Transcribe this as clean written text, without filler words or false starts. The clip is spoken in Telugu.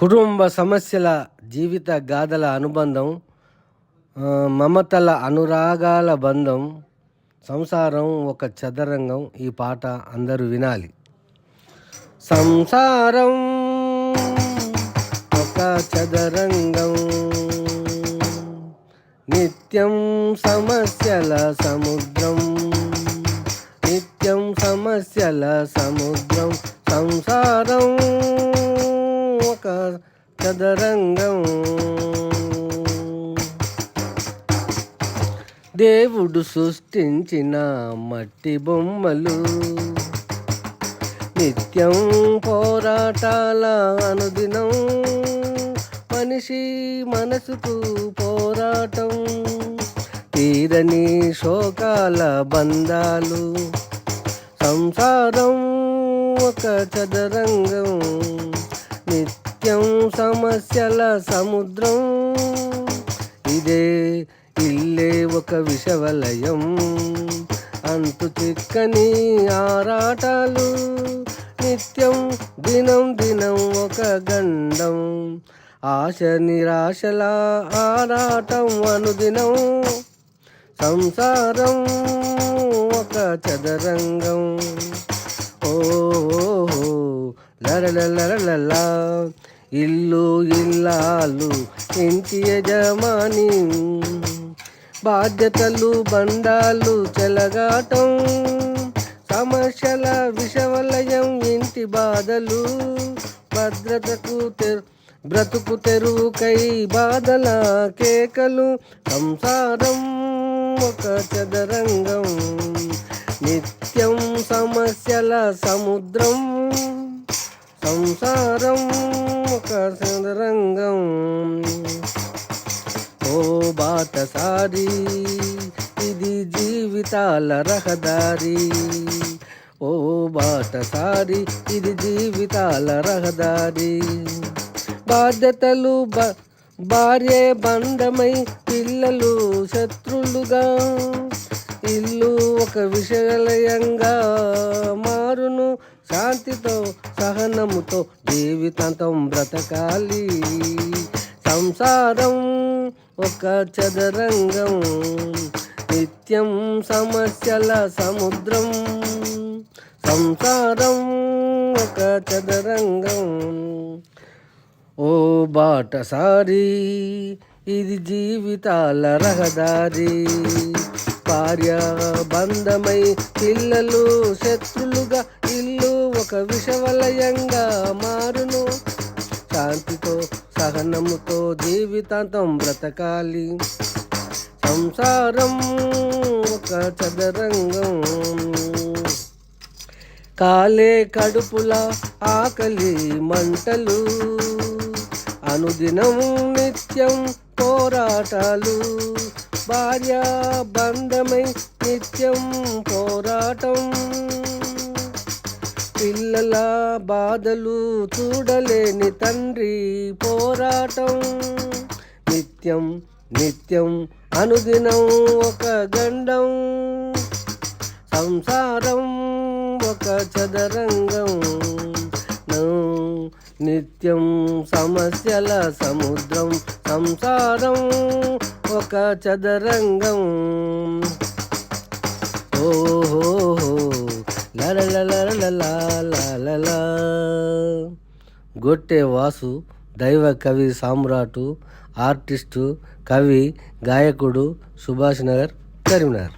కుటుంబ సమస్యల జీవిత గాథల అనుబంధం, మమతల అనురాగాల బంధం, సంసారం ఒక చదరంగం. ఈ పాట అందరూ వినాలి. సంసారం ఒక చదరంగం, నిత్యం సమస్యల సముద్రం, నిత్యం సమస్యల సముద్రం. సంసారం ఒక చదరంగం. దేవుడు సృష్టించిన మట్టి బొమ్మలు, నిత్యం పోరాటాల అనుదినం. మనిషి మనసుకు పోరాటం, తీరని శోకాల బంధాలు. సంసారం ఒక చదరంగం, నిత్యం సమస్యల సముద్రం. ఇల్లే ఒక విషవలయం, అంతు చిక్కని ఆరాటాలు. నిత్యం దినం ఒక గండం, ఆశ నిరాశల ఆరాటం అనుదినం. సంసారం ఒక చదరంగం. ఓహో లరలలరలలా, ఇల్లు ఇల్లాలు ఇంటి యజమాని, బాధ్యతలు బండాలు చెలగాటం. సమస్యల విషవలయం ఇంటి బాధలు, భద్రతకు బ్రతుకు తెరువుకై బాధల కేకలు. సంసారం ఒక చదరంగం, నిత్యం సమస్యల సముద్రం. సంసారం ఒక చదరంగం. ఓ బాటసారి, ఇది జీవితాల రహదారి. ఓ బాటసారి, ఇది జీవితాల రహదారి. బాధ్యతలు భార్యే బంధమై, పిల్లలు శత్రులుగా. ఇల్లు ఒక విషలయంగా మారును, శాంతితో సహనముతో జీవితాంతం బ్రతకాలి. సంసారం ఒక చదరంగం, నిత్యం సమస్యల సముద్రం. సంసారం ఒక చదరంగం. ఓ బాటసారి, ఇది జీవితాల రహదారి. భార్య బంధమై, పిల్లలు శత్రులుగా. ఇల్లు ఒక విషవలయంగా మారును, శాంతితో సహనముతో జీవితాంతం బ్రతకాలి. సంసారం ఒక చదరంగం. కాలే కడుపుల ఆకలి మంటలు, అనుదినం నిత్యం పోరాటాలు. భార్య బంధమై నిత్యం పోరాటం, పిల్లల బాధలు చూడలేని తండ్రి పోరాటం. నిత్యం అనుదినం ఒక గండం. సంసారం ఒక చదరంగం, నిత్యం సమస్యల సముద్రం. సంసారం ఒక చదరంగం. ఓహో లలలలలలలలలా. గొట్టె వాసు దైవ కవి సామ్రాటు, ఆర్టిస్టు, కవి, గాయకుడు, సుభాష్ నగర్, కరీంనగర్.